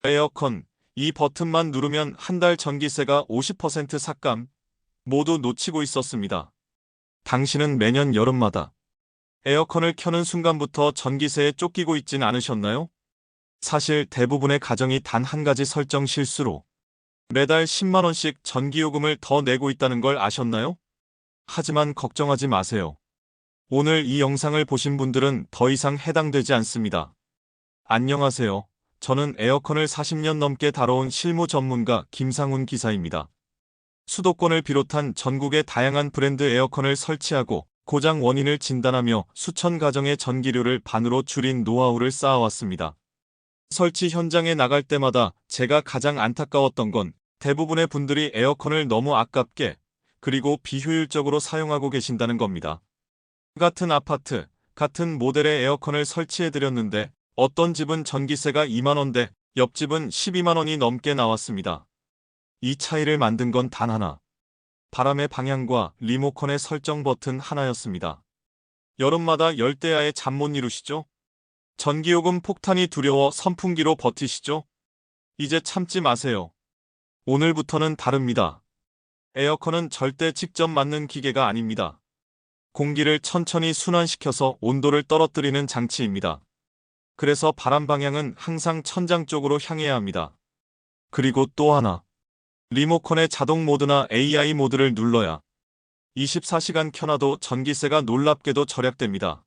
에어컨, 이 버튼만 누르면 한 달 전기세가 50% 삭감, 모두 놓치고 있었습니다. 당신은 매년 여름마다 에어컨을 켜는 순간부터 전기세에 쫓기고 있진 않으셨나요? 사실 대부분의 가정이 단 한 가지 설정 실수로 매달 10만 원씩 전기요금을 더 내고 있다는 걸 아셨나요? 하지만 걱정하지 마세요. 오늘 이 영상을 보신 분들은 더 이상 해당되지 않습니다. 안녕하세요. 저는 에어컨을 40년 넘게 다뤄온 실무 전문가 김상훈 기사입니다. 수도권을 비롯한 전국의 다양한 브랜드 에어컨을 설치하고 고장 원인을 진단하며 수천 가정의 전기료를 반으로 줄인 노하우를 쌓아왔습니다. 설치 현장에 나갈 때마다 제가 가장 안타까웠던 건 대부분의 분들이 에어컨을 너무 아깝게 그리고 비효율적으로 사용하고 계신다는 겁니다. 같은 아파트, 같은 모델의 에어컨을 설치해드렸는데 어떤 집은 전기세가 2만 원대, 옆집은 12만 원이 넘게 나왔습니다. 이 차이를 만든 건 단 하나. 바람의 방향과 리모컨의 설정 버튼 하나였습니다. 여름마다 열대야에 잠 못 이루시죠? 전기요금 폭탄이 두려워 선풍기로 버티시죠? 이제 참지 마세요. 오늘부터는 다릅니다. 에어컨은 절대 직접 맞는 기계가 아닙니다. 공기를 천천히 순환시켜서 온도를 떨어뜨리는 장치입니다. 그래서 바람 방향은 항상 천장 쪽으로 향해야 합니다. 그리고 또 하나. 리모컨의 자동 모드나 AI 모드를 눌러야 24시간 켜놔도 전기세가 놀랍게도 절약됩니다.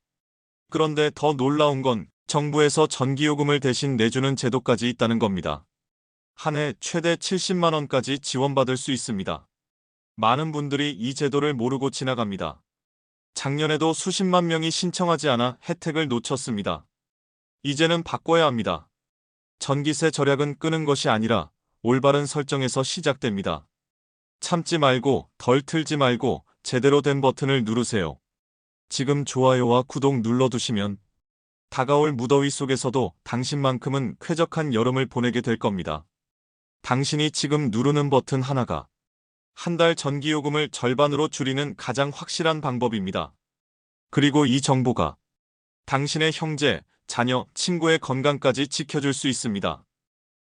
그런데 더 놀라운 건 정부에서 전기요금을 대신 내주는 제도까지 있다는 겁니다. 한 해 최대 70만 원까지 지원받을 수 있습니다. 많은 분들이 이 제도를 모르고 지나갑니다. 작년에도 수십만 명이 신청하지 않아 혜택을 놓쳤습니다. 이제는 바꿔야 합니다. 전기세 절약은 끄는 것이 아니라 올바른 설정에서 시작됩니다. 참지 말고 덜 틀지 말고 제대로 된 버튼을 누르세요. 지금 좋아요와 구독 눌러두시면 다가올 무더위 속에서도 당신만큼은 쾌적한 여름을 보내게 될 겁니다. 당신이 지금 누르는 버튼 하나가 한 달 전기요금을 절반으로 줄이는 가장 확실한 방법입니다. 그리고 이 정보가 당신의 형제, 자녀, 친구의 건강까지 지켜줄 수 있습니다.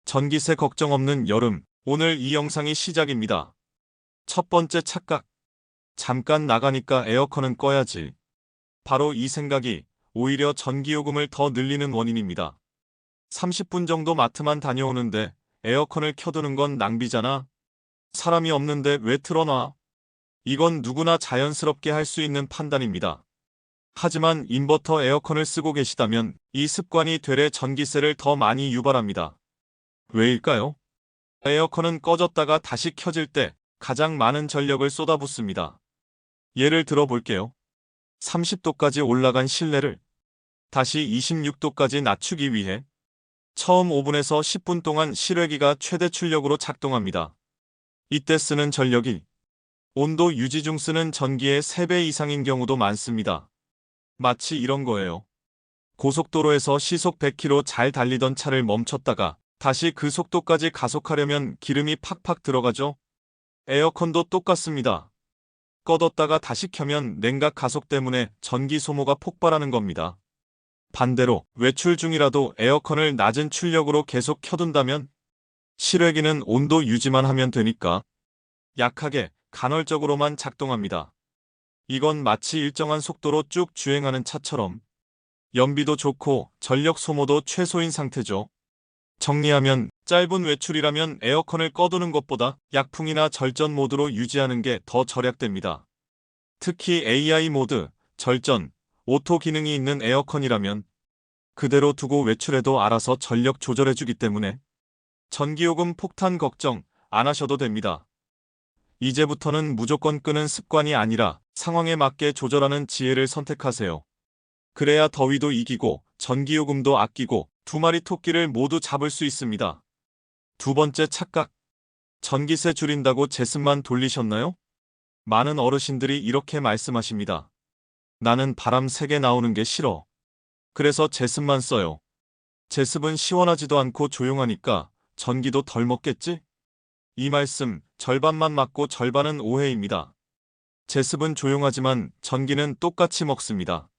전기세 걱정 없는 여름, 오늘 이 영상이 시작입니다. 첫 번째 착각. 잠깐 나가니까 에어컨은 꺼야지. 바로 이 생각이 오히려 전기요금을 더 늘리는 원인입니다. 30분 정도 마트만 다녀오는데 에어컨을 켜두는 건 낭비잖아. 사람이 없는데 왜 틀어놔? 이건 누구나 자연스럽게 할 수 있는 판단입니다. 하지만 인버터 에어컨을 쓰고 계시다면 이 습관이 되레 전기세를 더 많이 유발합니다. 왜일까요? 에어컨은 꺼졌다가 다시 켜질 때 가장 많은 전력을 쏟아붓습니다. 예를 들어 볼게요. 30도까지 올라간 실내를 다시 26도까지 낮추기 위해 처음 5분에서 10분 동안 실외기가 최대 출력으로 작동합니다. 이때 쓰는 전력이 온도 유지 중 쓰는 전기의 3배 이상인 경우도 많습니다. 마치 이런 거예요. 고속도로에서 시속 100km 잘 달리던 차를 멈췄다가 다시 그 속도까지 가속하려면 기름이 팍팍 들어가죠? 에어컨도 똑같습니다. 꺼뒀다가 다시 켜면 냉각 가속 때문에 전기 소모가 폭발하는 겁니다. 반대로 외출 중이라도 에어컨을 낮은 출력으로 계속 켜둔다면 실외기는 온도 유지만 하면 되니까 약하게 간헐적으로만 작동합니다. 이건 마치 일정한 속도로 쭉 주행하는 차처럼 연비도 좋고 전력 소모도 최소인 상태죠. 정리하면 짧은 외출이라면 에어컨을 꺼두는 것보다 약풍이나 절전 모드로 유지하는 게 더 절약됩니다. 특히 AI 모드, 절전, 오토 기능이 있는 에어컨이라면 그대로 두고 외출해도 알아서 전력 조절해주기 때문에 전기요금 폭탄 걱정 안 하셔도 됩니다. 이제부터는 무조건 끄는 습관이 아니라 상황에 맞게 조절하는 지혜를 선택하세요. 그래야 더위도 이기고 전기요금도 아끼고 두 마리 토끼를 모두 잡을 수 있습니다. 두 번째 착각. 전기세 줄인다고 제습만 돌리셨나요? 많은 어르신들이 이렇게 말씀하십니다. 나는 바람 세게 나오는 게 싫어. 그래서 제습만 써요. 제습은 시원하지도 않고 조용하니까 전기도 덜 먹겠지? 이 말씀 절반만 맞고 절반은 오해입니다. 제습은 조용하지만 전기는 똑같이 먹습니다.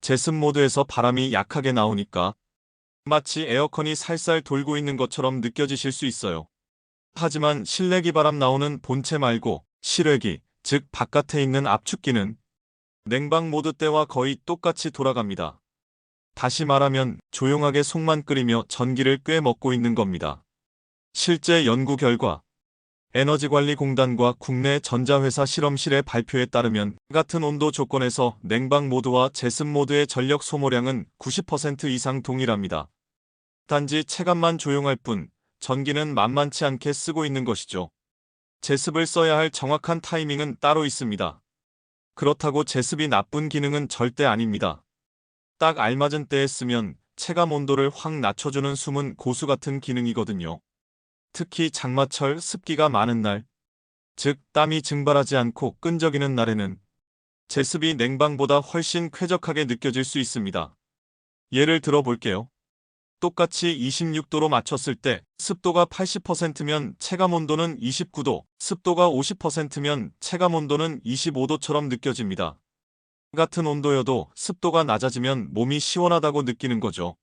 제습 모드에서 바람이 약하게 나오니까 마치 에어컨이 살살 돌고 있는 것처럼 느껴지실 수 있어요. 하지만 실내기 바람 나오는 본체 말고 실외기, 즉 바깥에 있는 압축기는 냉방 모드 때와 거의 똑같이 돌아갑니다. 다시 말하면 조용하게 속만 끓이며 전기를 꽤 먹고 있는 겁니다. 실제 연구 결과 에너지관리공단과 국내 전자회사 실험실의 발표에 따르면 같은 온도 조건에서 냉방 모드와 제습 모드의 전력 소모량은 90% 이상 동일합니다. 단지 체감만 조용할 뿐 전기는 만만치 않게 쓰고 있는 것이죠. 제습을 써야 할 정확한 타이밍은 따로 있습니다. 그렇다고 제습이 나쁜 기능은 절대 아닙니다. 딱 알맞은 때에 쓰면 체감 온도를 확 낮춰주는 숨은 고수 같은 기능이거든요. 특히 장마철 습기가 많은 날, 즉 땀이 증발하지 않고 끈적이는 날에는 제습이 냉방보다 훨씬 쾌적하게 느껴질 수 있습니다. 예를 들어 볼게요. 똑같이 26도로 맞췄을 때 습도가 80%면 체감온도는 29도, 습도가 50%면 체감온도는 25도처럼 느껴집니다. 같은 온도여도 습도가 낮아지면 몸이 시원하다고 느끼는 거죠.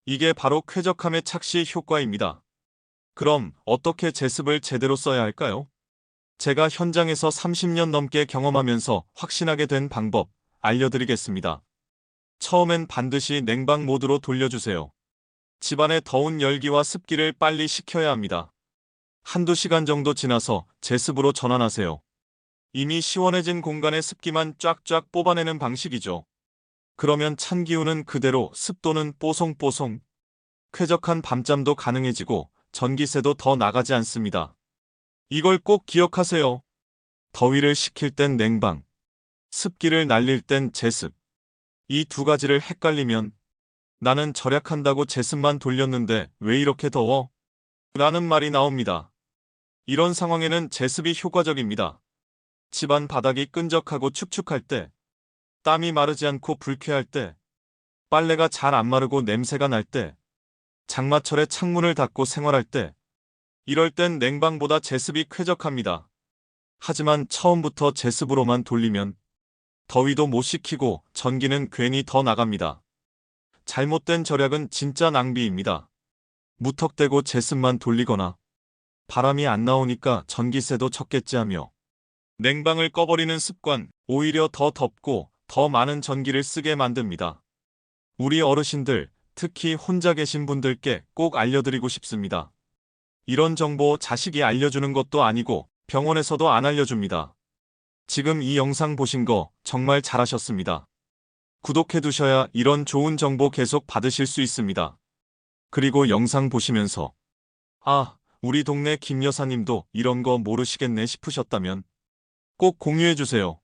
이게 바로 쾌적함의 착시 효과입니다. 그럼 어떻게 제습을 제대로 써야 할까요? 제가 현장에서 30년 넘게 경험하면서 확신하게 된 방법 알려드리겠습니다. 처음엔 반드시 냉방 모드로 돌려주세요. 집안의 더운 열기와 습기를 빨리 식혀야 합니다. 한두 시간 정도 지나서 제습으로 전환하세요. 이미 시원해진 공간의 습기만 쫙쫙 뽑아내는 방식이죠. 그러면 찬 기운은 그대로, 습도는 뽀송뽀송. 쾌적한 밤잠도 가능해지고 전기세도 더 나가지 않습니다. 이걸 꼭 기억하세요. 더위를 식힐 땐 냉방, 습기를 날릴 땐 제습. 이 두 가지를 헷갈리면 나는 절약한다고 제습만 돌렸는데 왜 이렇게 더워? 라는 말이 나옵니다. 이런 상황에는 제습이 효과적입니다. 집안 바닥이 끈적하고 축축할 때, 땀이 마르지 않고 불쾌할 때, 빨래가 잘 안 마르고 냄새가 날 때, 장마철에 창문을 닫고 생활할 때, 이럴 땐 냉방보다 제습이 쾌적합니다. 하지만 처음부터 제습으로만 돌리면 더위도 못 식히고 전기는 괜히 더 나갑니다. 잘못된 절약은 진짜 낭비입니다. 무턱대고 제습만 돌리거나 바람이 안 나오니까 전기세도 적겠지 하며 냉방을 꺼버리는 습관, 오히려 더 덥고 더 많은 전기를 쓰게 만듭니다. 우리 어르신들, 특히 혼자 계신 분들께 꼭 알려드리고 싶습니다. 이런 정보 자식이 알려주는 것도 아니고 병원에서도 안 알려줍니다. 지금 이 영상 보신 거 정말 잘하셨습니다. 구독해두셔야 이런 좋은 정보 계속 받으실 수 있습니다. 그리고 영상 보시면서 아, 우리 동네 김 여사님도 이런 거 모르시겠네 싶으셨다면 꼭 공유해주세요.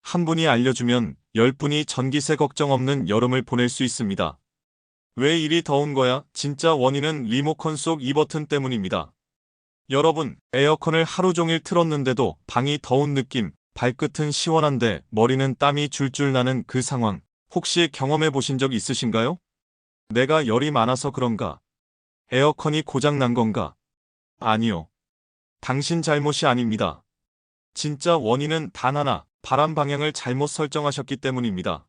한 분이 알려주면 10분이 전기세 걱정 없는 여름을 보낼 수 있습니다. 왜 이리 더운 거야? 진짜 원인은 리모컨 속 이 버튼 때문입니다. 여러분, 에어컨을 하루 종일 틀었는데도 방이 더운 느낌, 발끝은 시원한데 머리는 땀이 줄줄 나는 그 상황, 혹시 경험해 보신 적 있으신가요? 내가 열이 많아서 그런가? 에어컨이 고장 난 건가? 아니요. 당신 잘못이 아닙니다. 진짜 원인은 단 하나, 바람 방향을 잘못 설정하셨기 때문입니다.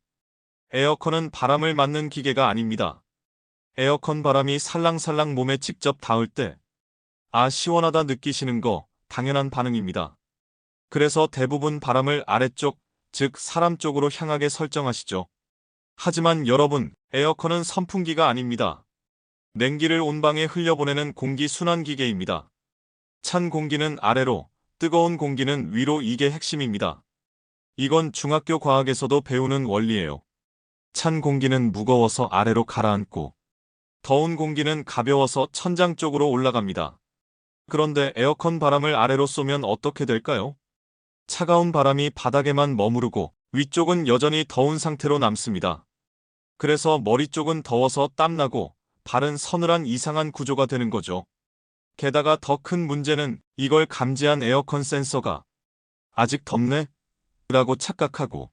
에어컨은 바람을 맞는 기계가 아닙니다. 에어컨 바람이 살랑살랑 몸에 직접 닿을 때, 아, 시원하다 느끼시는 거 당연한 반응입니다. 그래서 대부분 바람을 아래쪽, 즉 사람 쪽으로 향하게 설정하시죠. 하지만 여러분, 에어컨은 선풍기가 아닙니다. 냉기를 온방에 흘려보내는 공기 순환 기계입니다. 찬 공기는 아래로, 뜨거운 공기는 위로, 이게 핵심입니다. 이건 중학교 과학에서도 배우는 원리예요. 찬 공기는 무거워서 아래로 가라앉고, 더운 공기는 가벼워서 천장 쪽으로 올라갑니다. 그런데 에어컨 바람을 아래로 쏘면 어떻게 될까요? 차가운 바람이 바닥에만 머무르고 위쪽은 여전히 더운 상태로 남습니다. 그래서 머리 쪽은 더워서 땀나고 발은 서늘한 이상한 구조가 되는 거죠. 게다가 더 큰 문제는 이걸 감지한 에어컨 센서가 아직 덥네? 라고 착각하고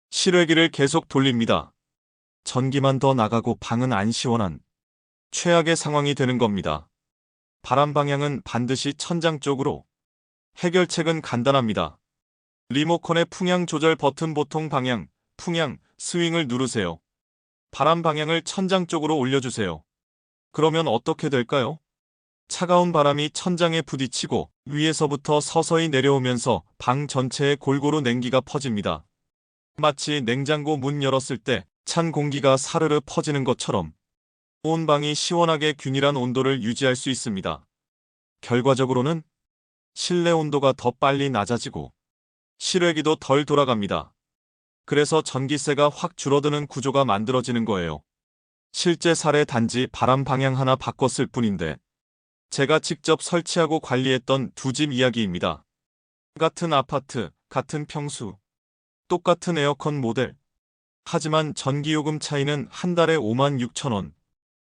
실외기를 계속 돌립니다. 전기만 더 나가고 방은 안 시원한 최악의 상황이 되는 겁니다. 바람 방향은 반드시 천장 쪽으로. 해결책은 간단합니다. 리모컨의 풍향 조절 버튼 보통 방향, 풍향, 스윙을 누르세요. 바람 방향을 천장 쪽으로 올려주세요. 그러면 어떻게 될까요? 차가운 바람이 천장에 부딪히고 위에서부터 서서히 내려오면서 방 전체에 골고루 냉기가 퍼집니다. 마치 냉장고 문 열었을 때 찬 공기가 사르르 퍼지는 것처럼 온 방이 시원하게 균일한 온도를 유지할 수 있습니다. 결과적으로는 실내 온도가 더 빨리 낮아지고 실외기도 덜 돌아갑니다. 그래서 전기세가 확 줄어드는 구조가 만들어지는 거예요. 실제 사례 단지 바람 방향 하나 바꿨을 뿐인데 제가 직접 설치하고 관리했던 두 집 이야기입니다. 같은 아파트, 같은 평수, 똑같은 에어컨 모델. 하지만 전기요금 차이는 한 달에 56,000원.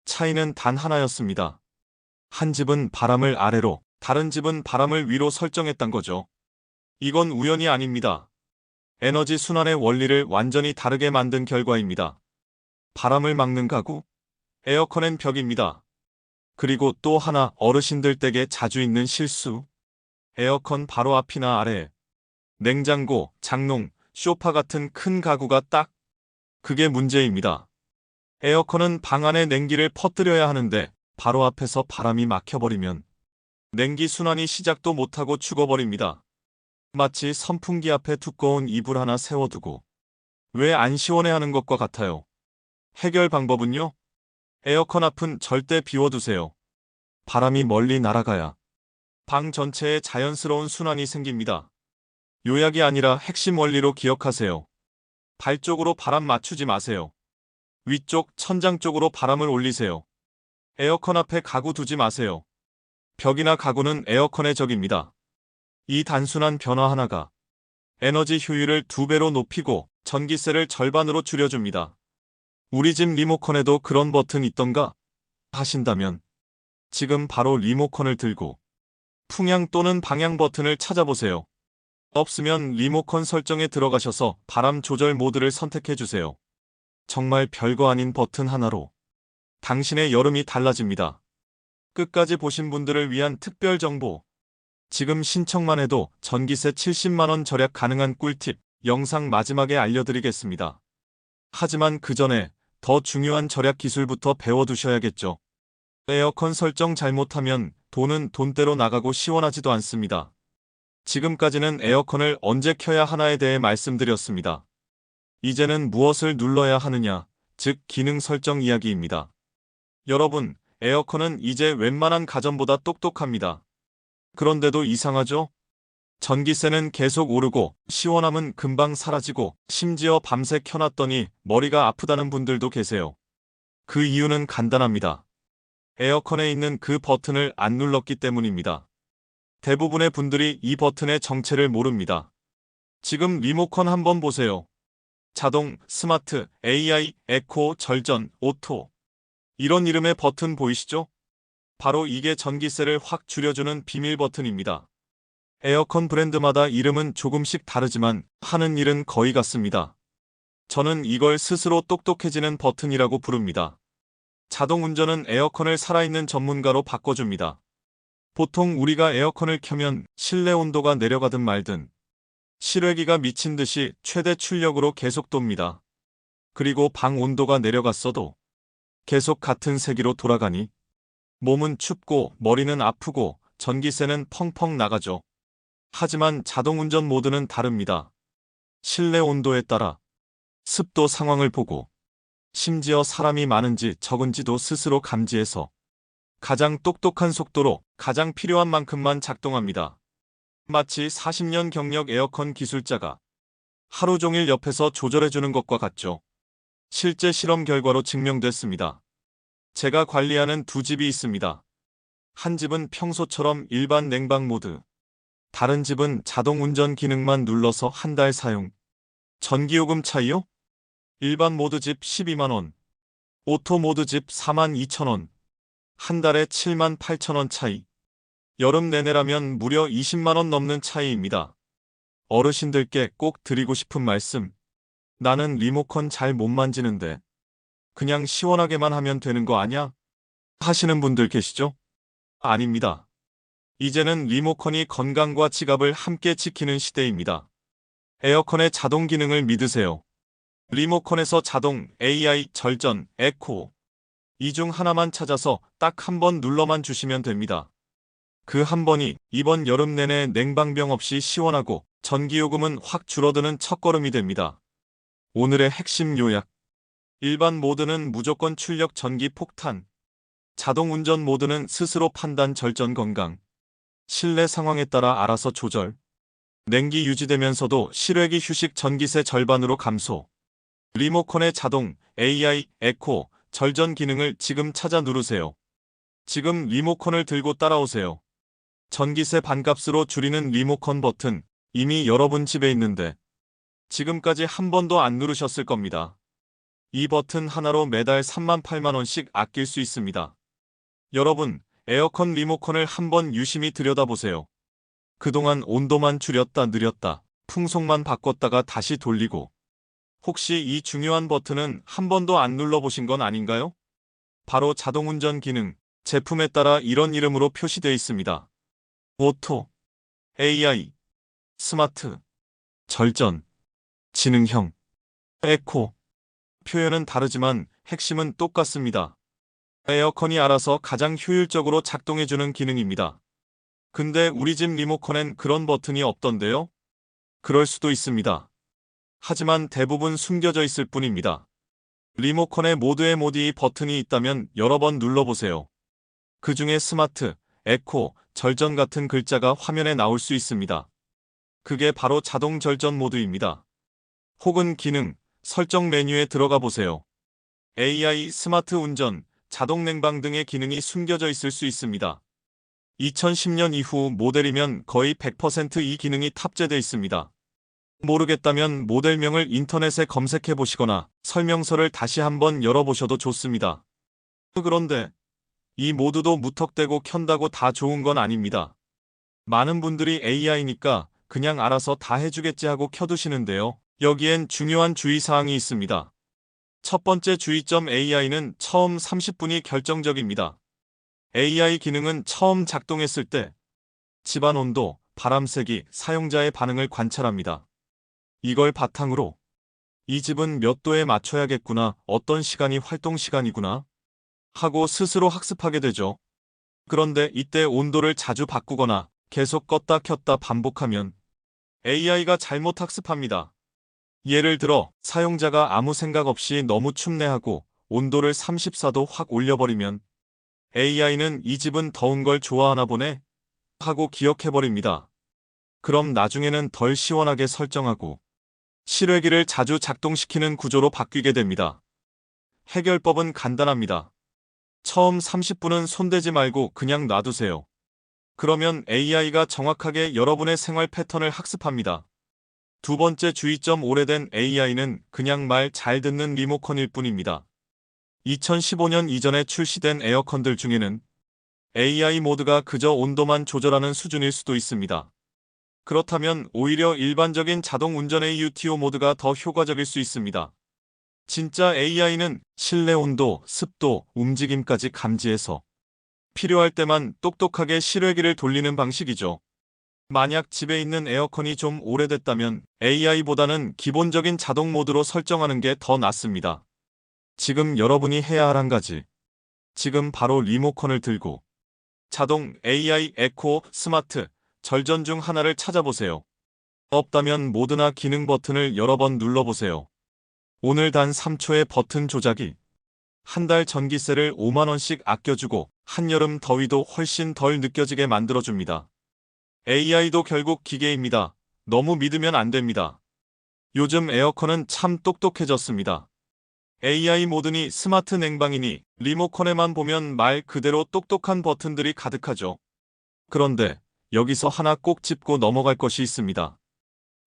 차이는 단 하나였습니다. 한 집은 바람을 아래로, 다른 집은 바람을 위로 설정했단 거죠. 이건 우연이 아닙니다. 에너지 순환의 원리를 완전히 다르게 만든 결과입니다. 바람을 막는 가구, 에어컨엔 벽입니다. 그리고 또 하나 어르신들 댁에 자주 있는 실수. 에어컨 바로 앞이나 아래, 냉장고, 장롱, 소파 같은 큰 가구가 딱 그게 문제입니다. 에어컨은 방 안에 냉기를 퍼뜨려야 하는데 바로 앞에서 바람이 막혀버리면 냉기 순환이 시작도 못하고 죽어버립니다. 마치 선풍기 앞에 두꺼운 이불 하나 세워두고 왜 안 시원해하는 것과 같아요. 해결 방법은요? 에어컨 앞은 절대 비워두세요. 바람이 멀리 날아가야 방 전체에 자연스러운 순환이 생깁니다. 요약이 아니라 핵심 원리로 기억하세요. 발 쪽으로 바람 맞추지 마세요. 위쪽 천장 쪽으로 바람을 올리세요. 에어컨 앞에 가구 두지 마세요. 벽이나 가구는 에어컨의 적입니다. 이 단순한 변화 하나가 에너지 효율을 2배로 높이고 전기세를 절반으로 줄여줍니다. 우리 집 리모컨에도 그런 버튼 있던가 하신다면 지금 바로 리모컨을 들고 풍향 또는 방향 버튼을 찾아보세요. 없으면 리모컨 설정에 들어가셔서 바람 조절 모드를 선택해주세요. 정말 별거 아닌 버튼 하나로 당신의 여름이 달라집니다. 끝까지 보신 분들을 위한 특별 정보. 지금 신청만 해도 전기세 70만원 절약 가능한 꿀팁 영상 마지막에 알려드리겠습니다. 하지만 그 전에 더 중요한 절약 기술부터 배워두셔야겠죠. 에어컨 설정 잘못하면 돈은 돈대로 나가고 시원하지도 않습니다. 지금까지는 에어컨을 언제 켜야 하나에 대해 말씀드렸습니다. 이제는 무엇을 눌러야 하느냐, 즉 기능 설정 이야기입니다. 여러분, 에어컨은 이제 웬만한 가전보다 똑똑합니다. 그런데도 이상하죠? 전기세는 계속 오르고 시원함은 금방 사라지고 심지어 밤새 켜놨더니 머리가 아프다는 분들도 계세요. 그 이유는 간단합니다. 에어컨에 있는 그 버튼을 안 눌렀기 때문입니다. 대부분의 분들이 이 버튼의 정체를 모릅니다. 지금 리모컨 한번 보세요. 자동, 스마트, AI, 에코, 절전, 오토. 이런 이름의 버튼 보이시죠? 바로 이게 전기세를 확 줄여주는 비밀 버튼입니다. 에어컨 브랜드마다 이름은 조금씩 다르지만 하는 일은 거의 같습니다. 저는 이걸 스스로 똑똑해지는 버튼이라고 부릅니다. 자동 운전은 에어컨을 살아있는 전문가로 바꿔줍니다. 보통 우리가 에어컨을 켜면 실내 온도가 내려가든 말든 실외기가 미친 듯이 최대 출력으로 계속 돕니다. 그리고 방 온도가 내려갔어도 계속 같은 세기로 돌아가니 몸은 춥고 머리는 아프고 전기세는 펑펑 나가죠. 하지만 자동 운전 모드는 다릅니다. 실내 온도에 따라 습도 상황을 보고 심지어 사람이 많은지 적은지도 스스로 감지해서 가장 똑똑한 속도로 가장 필요한 만큼만 작동합니다. 마치 40년 경력 에어컨 기술자가 하루 종일 옆에서 조절해주는 것과 같죠. 실제 실험 결과로 증명됐습니다. 제가 관리하는 두 집이 있습니다. 한 집은 평소처럼 일반 냉방 모드, 다른 집은 자동 운전 기능만 눌러서 한 달 사용. 전기요금 차이요? 일반 모드 집 12만원, 오토 모드 집 42,000원. 한 달에 78,000원 차이. 여름 내내라면 무려 20만원 넘는 차이입니다. 어르신들께 꼭 드리고 싶은 말씀. 나는 리모컨 잘 못 만지는데 그냥 시원하게만 하면 되는 거 아냐? 하시는 분들 계시죠? 아닙니다. 이제는 리모컨이 건강과 지갑을 함께 지키는 시대입니다. 에어컨의 자동 기능을 믿으세요. 리모컨에서 자동, AI, 절전, 에코. 이 중 하나만 찾아서 딱 한 번 눌러만 주시면 됩니다. 그 한 번이 이번 여름 내내 냉방병 없이 시원하고 전기요금은 확 줄어드는 첫걸음이 됩니다. 오늘의 핵심 요약. 일반 모드는 무조건 출력 전기 폭탄. 자동 운전 모드는 스스로 판단 절전 건강. 실내 상황에 따라 알아서 조절. 냉기 유지되면서도 실외기 휴식 전기세 절반으로 감소. 리모컨의 자동, AI, 에코, 절전 기능을 지금 찾아 누르세요. 지금 리모컨을 들고 따라오세요. 전기세 반값으로 줄이는 리모컨 버튼, 이미 여러분 집에 있는데 지금까지 한 번도 안 누르셨을 겁니다. 이 버튼 하나로 매달 38만 원씩 아낄 수 있습니다. 여러분, 에어컨 리모컨을 한번 유심히 들여다보세요. 그동안 온도만 줄였다 늘렸다, 풍속만 바꿨다가 다시 돌리고 혹시 이 중요한 버튼은 한 번도 안 눌러보신 건 아닌가요? 바로 자동운전 기능, 제품에 따라 이런 이름으로 표시되어 있습니다. 오토, AI, 스마트, 절전, 지능형, 에코. 표현은 다르지만 핵심은 똑같습니다. 에어컨이 알아서 가장 효율적으로 작동해주는 기능입니다. 근데 우리 집 리모컨엔 그런 버튼이 없던데요? 그럴 수도 있습니다. 하지만 대부분 숨겨져 있을 뿐입니다. 리모컨에 모드의 모드 버튼이 있다면 여러 번 눌러보세요. 그 중에 스마트, 에코, 절전 같은 글자가 화면에 나올 수 있습니다. 그게 바로 자동 절전 모드입니다. 혹은 기능, 설정 메뉴에 들어가 보세요. AI, 스마트 운전, 자동 냉방 등의 기능이 숨겨져 있을 수 있습니다. 2010년 이후 모델이면 거의 100% 이 기능이 탑재되어 있습니다. 모르겠다면 모델명을 인터넷에 검색해 보시거나 설명서를 다시 한번 열어보셔도 좋습니다. 그런데 이 모두도 무턱대고 켠다고 다 좋은 건 아닙니다. 많은 분들이 AI니까 그냥 알아서 다 해주겠지 하고 켜두시는데요. 여기엔 중요한 주의사항이 있습니다. 첫 번째 주의점, AI는 처음 30분이 결정적입니다. AI 기능은 처음 작동했을 때 집안 온도, 바람 세기, 사용자의 반응을 관찰합니다. 이걸 바탕으로 이 집은 몇 도에 맞춰야겠구나, 어떤 시간이 활동 시간이구나 하고 스스로 학습하게 되죠. 그런데 이때 온도를 자주 바꾸거나 계속 껐다 켰다 반복하면 AI가 잘못 학습합니다. 예를 들어 사용자가 아무 생각 없이 너무 춥네 하고 온도를 34도 확 올려버리면 AI는 이 집은 더운 걸 좋아하나 보네 하고 기억해버립니다. 그럼 나중에는 덜 시원하게 설정하고 실외기를 자주 작동시키는 구조로 바뀌게 됩니다. 해결법은 간단합니다. 처음 30분은 손대지 말고 그냥 놔두세요. 그러면 AI가 정확하게 여러분의 생활 패턴을 학습합니다. 두 번째 주의점, 오래된 AI는 그냥 말 잘 듣는 리모컨일 뿐입니다. 2015년 이전에 출시된 에어컨들 중에는 AI 모드가 그저 온도만 조절하는 수준일 수도 있습니다. 그렇다면 오히려 일반적인 자동 운전 AUTO 모드가 더 효과적일 수 있습니다. 진짜 AI는 실내 온도, 습도, 움직임까지 감지해서 필요할 때만 똑똑하게 실외기를 돌리는 방식이죠. 만약 집에 있는 에어컨이 좀 오래됐다면 AI보다는 기본적인 자동 모드로 설정하는 게 더 낫습니다. 지금 여러분이 해야 할 한 가지. 지금 바로 리모컨을 들고 자동, AI, 에코, 스마트, 절전 중 하나를 찾아보세요. 없다면 모드나 기능 버튼을 여러 번 눌러보세요. 오늘 단 3초의 버튼 조작이 한 달 전기세를 5만 원씩 아껴주고 한여름 더위도 훨씬 덜 느껴지게 만들어줍니다. AI도 결국 기계입니다. 너무 믿으면 안 됩니다. 요즘 에어컨은 참 똑똑해졌습니다. AI 모드니 스마트 냉방이니 리모컨에만 보면 말 그대로 똑똑한 버튼들이 가득하죠. 그런데 여기서 하나 꼭 짚고 넘어갈 것이 있습니다.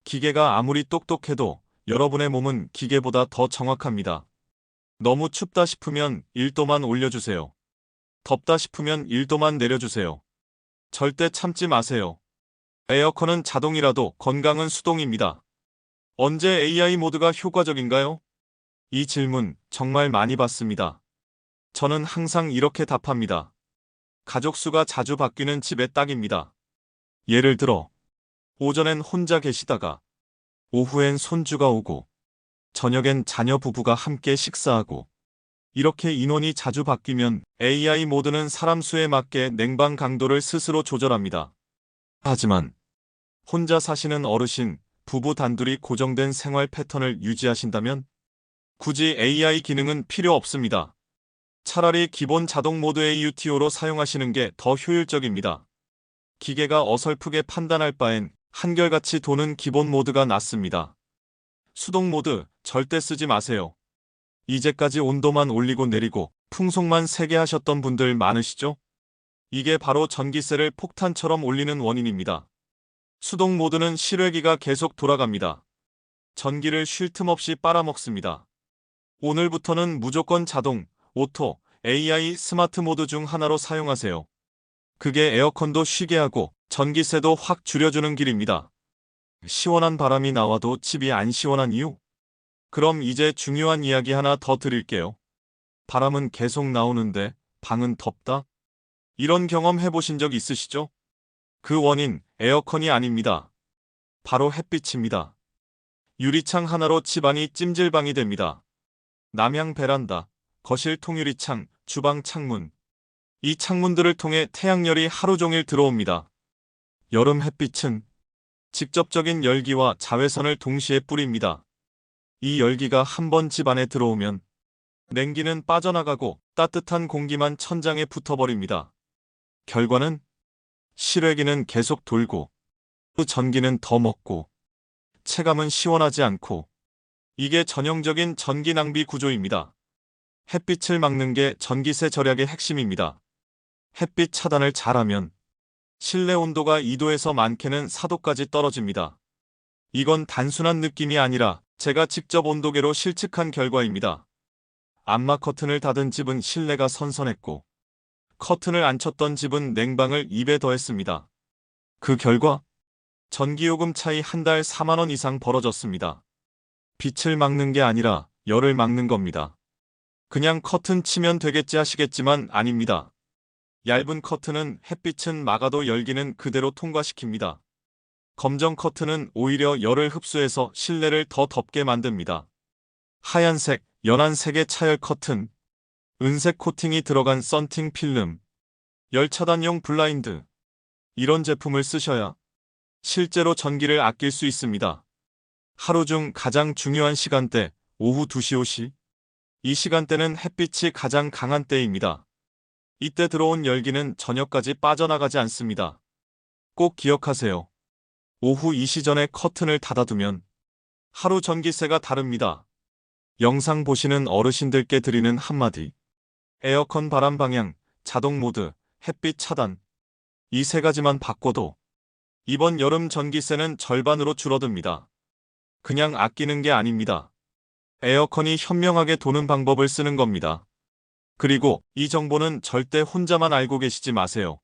기계가 아무리 똑똑해도 여러분의 몸은 기계보다 더 정확합니다. 너무 춥다 싶으면 1도만 올려주세요. 덥다 싶으면 1도만 내려주세요. 절대 참지 마세요. 에어컨은 자동이라도 건강은 수동입니다. 언제 AI 모드가 효과적인가요? 이 질문 정말 많이 받습니다. 저는 항상 이렇게 답합니다. 가족 수가 자주 바뀌는 집에 딱입니다. 예를 들어 오전엔 혼자 계시다가 오후엔 손주가 오고 저녁엔 자녀 부부가 함께 식사하고 이렇게 인원이 자주 바뀌면 AI 모드는 사람 수에 맞게 냉방 강도를 스스로 조절합니다. 하지만 혼자 사시는 어르신, 부부 단둘이 고정된 생활 패턴을 유지하신다면 굳이 AI 기능은 필요 없습니다. 차라리 기본 자동 모드 AUTO로 사용하시는 게 더 효율적입니다. 기계가 어설프게 판단할 바엔 한결같이 도는 기본 모드가 낫습니다. 수동 모드 절대 쓰지 마세요. 이제까지 온도만 올리고 내리고 풍속만 세게 하셨던 분들 많으시죠? 이게 바로 전기세를 폭탄처럼 올리는 원인입니다. 수동 모드는 실외기가 계속 돌아갑니다. 전기를 쉴 틈 없이 빨아먹습니다. 오늘부터는 무조건 자동, 오토, AI 스마트 모드 중 하나로 사용하세요. 그게 에어컨도 쉬게 하고 전기세도 확 줄여주는 길입니다. 시원한 바람이 나와도 집이 안 시원한 이유? 그럼 이제 중요한 이야기 하나 더 드릴게요. 바람은 계속 나오는데 방은 덥다? 이런 경험 해보신 적 있으시죠? 그 원인, 에어컨이 아닙니다. 바로 햇빛입니다. 유리창 하나로 집안이 찜질방이 됩니다. 남향 베란다, 거실 통유리창, 주방 창문. 이 창문들을 통해 태양열이 하루 종일 들어옵니다. 여름 햇빛은 직접적인 열기와 자외선을 동시에 뿌립니다. 이 열기가 한번 집 안에 들어오면 냉기는 빠져나가고 따뜻한 공기만 천장에 붙어버립니다. 결과는 실외기는 계속 돌고 전기는 더 먹고 체감은 시원하지 않고 이게 전형적인 전기 낭비 구조입니다. 햇빛을 막는 게 전기세 절약의 핵심입니다. 햇빛 차단을 잘하면 실내 온도가 2도에서 많게는 4도까지 떨어집니다. 이건 단순한 느낌이 아니라 제가 직접 온도계로 실측한 결과입니다. 암막 커튼을 닫은 집은 실내가 선선했고 커튼을 안 쳤던 집은 냉방을 2배 더했습니다. 그 결과 전기요금 차이 한 달 4만 원 이상 벌어졌습니다. 빛을 막는 게 아니라 열을 막는 겁니다. 그냥 커튼 치면 되겠지 하시겠지만 아닙니다. 얇은 커튼은 햇빛은 막아도 열기는 그대로 통과시킵니다. 검정 커튼은 오히려 열을 흡수해서 실내를 더 덥게 만듭니다. 하얀색, 연한색의 차열 커튼, 은색 코팅이 들어간 썬팅 필름, 열 차단용 블라인드. 이런 제품을 쓰셔야 실제로 전기를 아낄 수 있습니다. 하루 중 가장 중요한 시간대, 오후 2시 5시. 이 시간대는 햇빛이 가장 강한 때입니다. 이때 들어온 열기는 저녁까지 빠져나가지 않습니다. 꼭 기억하세요. 오후 2시 전에 커튼을 닫아두면 하루 전기세가 다릅니다. 영상 보시는 어르신들께 드리는 한마디. 에어컨 바람 방향, 자동 모드, 햇빛 차단. 이 세 가지만 바꿔도 이번 여름 전기세는 절반으로 줄어듭니다. 그냥 아끼는 게 아닙니다. 에어컨이 현명하게 도는 방법을 쓰는 겁니다. 그리고 이 정보는 절대 혼자만 알고 계시지 마세요.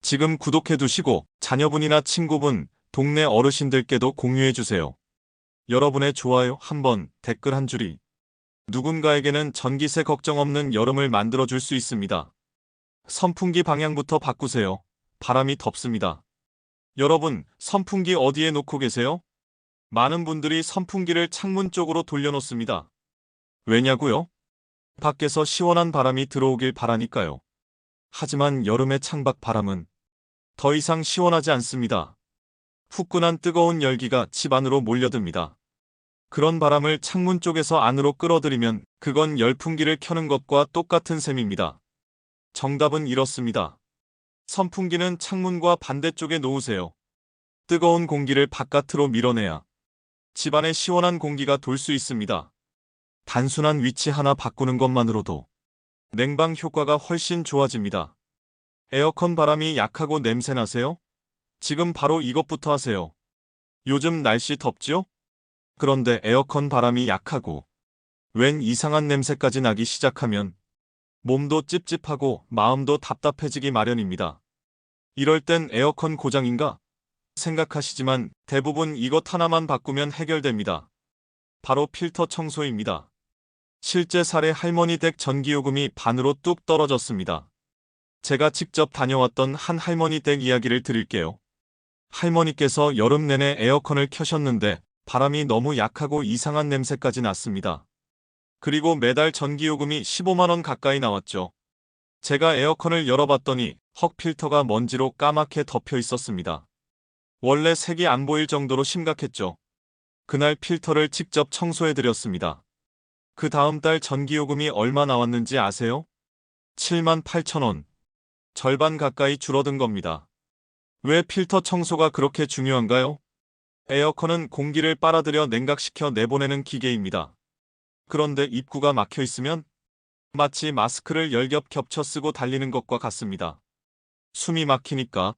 지금 구독해두시고 자녀분이나 친구분, 동네 어르신들께도 공유해주세요. 여러분의 좋아요 한 번, 댓글 한 줄이 누군가에게는 전기세 걱정 없는 여름을 만들어줄 수 있습니다. 선풍기 방향부터 바꾸세요. 바람이 덥습니다. 여러분, 선풍기 어디에 놓고 계세요? 많은 분들이 선풍기를 창문 쪽으로 돌려놓습니다. 왜냐고요? 밖에서 시원한 바람이 들어오길 바라니까요. 하지만 여름의 창밖 바람은 더 이상 시원하지 않습니다. 후끈한 뜨거운 열기가 집 안으로 몰려듭니다. 그런 바람을 창문 쪽에서 안으로 끌어들이면 그건 열풍기를 켜는 것과 똑같은 셈입니다. 정답은 이렇습니다. 선풍기는 창문과 반대쪽에 놓으세요. 뜨거운 공기를 바깥으로 밀어내야 집안에 시원한 공기가 돌 수 있습니다. 단순한 위치 하나 바꾸는 것만으로도 냉방 효과가 훨씬 좋아집니다. 에어컨 바람이 약하고 냄새나세요? 지금 바로 이것부터 하세요. 요즘 날씨 덥죠? 그런데 에어컨 바람이 약하고 웬 이상한 냄새까지 나기 시작하면 몸도 찝찝하고 마음도 답답해지기 마련입니다. 이럴 땐 에어컨 고장인가? 생각하시지만 대부분 이것 하나만 바꾸면 해결됩니다. 바로 필터 청소입니다. 실제 사례 할머니 댁 전기요금이 반으로 뚝 떨어졌습니다. 제가 직접 다녀왔던 한 할머니 댁 이야기를 드릴게요. 할머니께서 여름 내내 에어컨을 켜셨는데 바람이 너무 약하고 이상한 냄새까지 났습니다. 그리고 매달 전기요금이 15만 원 가까이 나왔죠. 제가 에어컨을 열어봤더니 헉 필터가 먼지로 까맣게 덮여 있었습니다. 원래 색이 안 보일 정도로 심각했죠. 그날 필터를 직접 청소해드렸습니다. 그 다음 달 전기요금이 얼마 나왔는지 아세요? 7만 8천 원. 절반 가까이 줄어든 겁니다. 왜 필터 청소가 그렇게 중요한가요? 에어컨은 공기를 빨아들여 냉각시켜 내보내는 기계입니다. 그런데 입구가 막혀 있으면 마치 마스크를 열겹 겹쳐 쓰고 달리는 것과 같습니다. 숨이 막히니까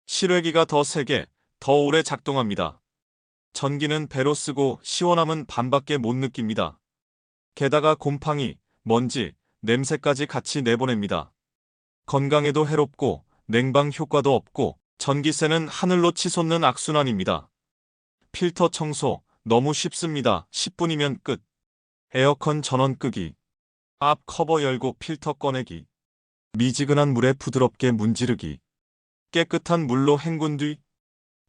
실외기가 더 세게, 더 오래 작동합니다. 전기는 배로 쓰고 시원함은 반밖에 못 느낍니다. 게다가 곰팡이, 먼지, 냄새까지 같이 내보냅니다. 건강에도 해롭고 냉방 효과도 없고 전기세는 하늘로 치솟는 악순환입니다. 필터 청소 너무 쉽습니다. 10분이면 끝. 에어컨 전원 끄기. 앞 커버 열고 필터 꺼내기. 미지근한 물에 부드럽게 문지르기. 깨끗한 물로 헹군 뒤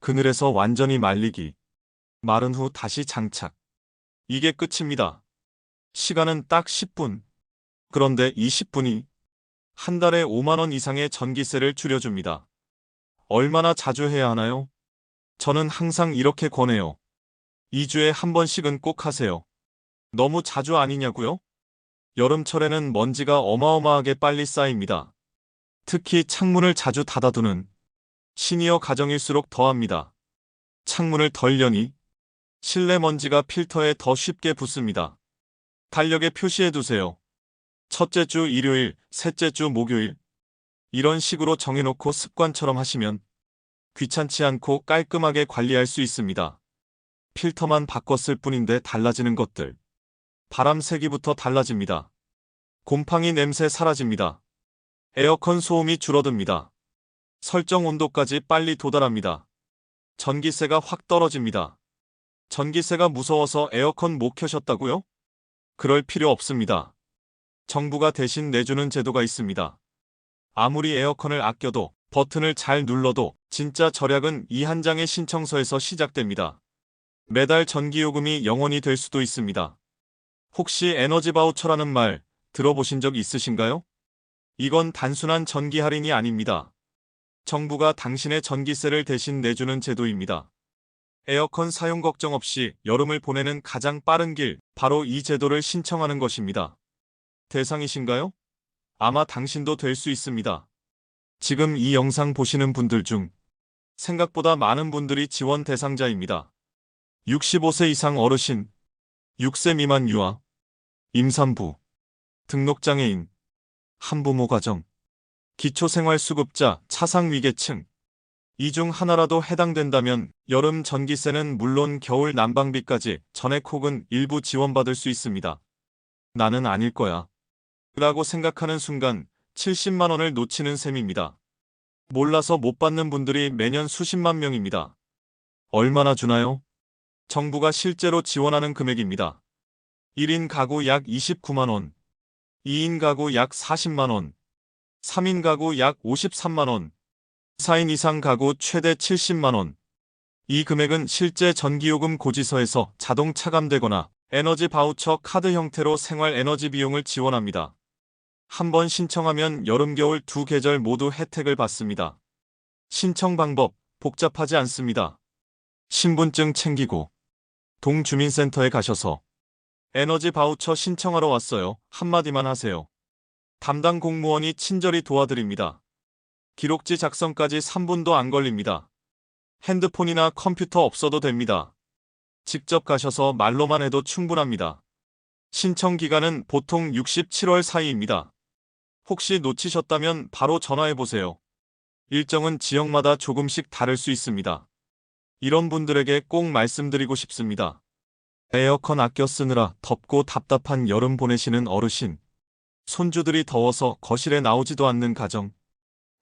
그늘에서 완전히 말리기. 마른 후 다시 장착. 이게 끝입니다. 시간은 딱 10분. 그런데 이 10분이 한 달에 5만 원 이상의 전기세를 줄여줍니다. 얼마나 자주 해야 하나요? 저는 항상 이렇게 권해요. 2주에 한 번씩은 꼭 하세요. 너무 자주 아니냐고요? 여름철에는 먼지가 어마어마하게 빨리 쌓입니다. 특히 창문을 자주 닫아두는 시니어 가정일수록 더합니다. 창문을 덜 여니 실내 먼지가 필터에 더 쉽게 붙습니다. 달력에 표시해두세요. 첫째 주 일요일, 셋째 주 목요일. 이런 식으로 정해놓고 습관처럼 하시면 귀찮지 않고 깔끔하게 관리할 수 있습니다. 필터만 바꿨을 뿐인데 달라지는 것들. 바람 세기부터 달라집니다. 곰팡이 냄새 사라집니다. 에어컨 소음이 줄어듭니다. 설정 온도까지 빨리 도달합니다. 전기세가 확 떨어집니다. 전기세가 무서워서 에어컨 못 켜셨다고요? 그럴 필요 없습니다. 정부가 대신 내주는 제도가 있습니다. 아무리 에어컨을 아껴도 버튼을 잘 눌러도 진짜 절약은 이 한 장의 신청서에서 시작됩니다. 매달 전기요금이 0원이 될 수도 있습니다. 혹시 에너지 바우처라는 말 들어보신 적 있으신가요? 이건 단순한 전기 할인이 아닙니다. 정부가 당신의 전기세를 대신 내주는 제도입니다. 에어컨 사용 걱정 없이 여름을 보내는 가장 빠른 길, 바로 이 제도를 신청하는 것입니다. 대상이신가요? 아마 당신도 될 수 있습니다. 지금 이 영상 보시는 분들 중 생각보다 많은 분들이 지원 대상자입니다. 65세 이상 어르신, 6세 미만 유아, 임산부, 등록장애인, 한부모 가정, 기초생활수급자, 차상위계층. 이 중 하나라도 해당된다면 여름 전기세는 물론 겨울 난방비까지 전액 혹은 일부 지원받을 수 있습니다. 나는 아닐 거야 라고 생각하는 순간 70만 원을 놓치는 셈입니다. 몰라서 못 받는 분들이 매년 수십만 명입니다. 얼마나 주나요? 정부가 실제로 지원하는 금액입니다. 1인 가구 약 29만 원, 2인 가구 약 40만 원, 3인 가구 약 53만 원, 4인 이상 가구 최대 70만 원. 이 금액은 실제 전기요금 고지서에서 자동 차감되거나 에너지 바우처 카드 형태로 생활 에너지 비용을 지원합니다. 한 번 신청하면 여름, 겨울 두 계절 모두 혜택을 받습니다. 신청 방법 복잡하지 않습니다. 신분증 챙기고 동주민센터에 가셔서 에너지 바우처 신청하러 왔어요. 한마디만 하세요. 담당 공무원이 친절히 도와드립니다. 기록지 작성까지 3분도 안 걸립니다. 핸드폰이나 컴퓨터 없어도 됩니다. 직접 가셔서 말로만 해도 충분합니다. 신청 기간은 보통 67월 사이입니다. 혹시 놓치셨다면 바로 전화해보세요. 일정은 지역마다 조금씩 다를 수 있습니다. 이런 분들에게 꼭 말씀드리고 싶습니다. 에어컨 아껴 쓰느라 덥고 답답한 여름 보내시는 어르신, 손주들이 더워서 거실에 나오지도 않는 가정,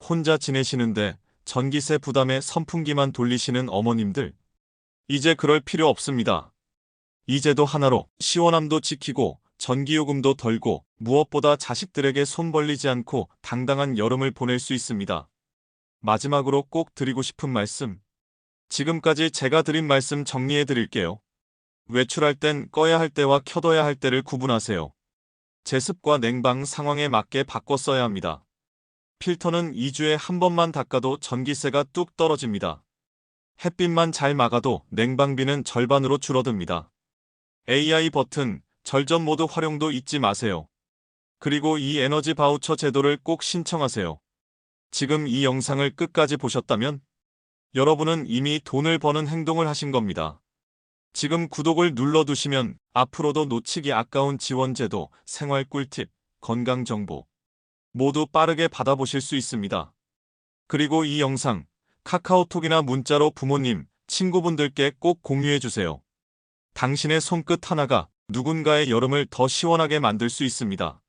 혼자 지내시는데 전기세 부담에 선풍기만 돌리시는 어머님들, 이제 그럴 필요 없습니다. 이 제도 하나로 시원함도 지키고 전기요금도 덜고 무엇보다 자식들에게 손 벌리지 않고 당당한 여름을 보낼 수 있습니다. 마지막으로 꼭 드리고 싶은 말씀. 지금까지 제가 드린 말씀 정리해 드릴게요. 외출할 땐 꺼야 할 때와 켜둬야 할 때를 구분하세요. 제습과 냉방 상황에 맞게 바꿔 써야 합니다. 필터는 2주에 한 번만 닦아도 전기세가 뚝 떨어집니다. 햇빛만 잘 막아도 냉방비는 절반으로 줄어듭니다. AI 버튼, 절전 모드 활용도 잊지 마세요. 그리고 이 에너지 바우처 제도를 꼭 신청하세요. 지금 이 영상을 끝까지 보셨다면 여러분은 이미 돈을 버는 행동을 하신 겁니다. 지금 구독을 눌러두시면 앞으로도 놓치기 아까운 지원제도, 생활 꿀팁, 건강정보 모두 빠르게 받아보실 수 있습니다. 그리고 이 영상 카카오톡이나 문자로 부모님, 친구분들께 꼭 공유해주세요. 당신의 손끝 하나가 누군가의 여름을 더 시원하게 만들 수 있습니다.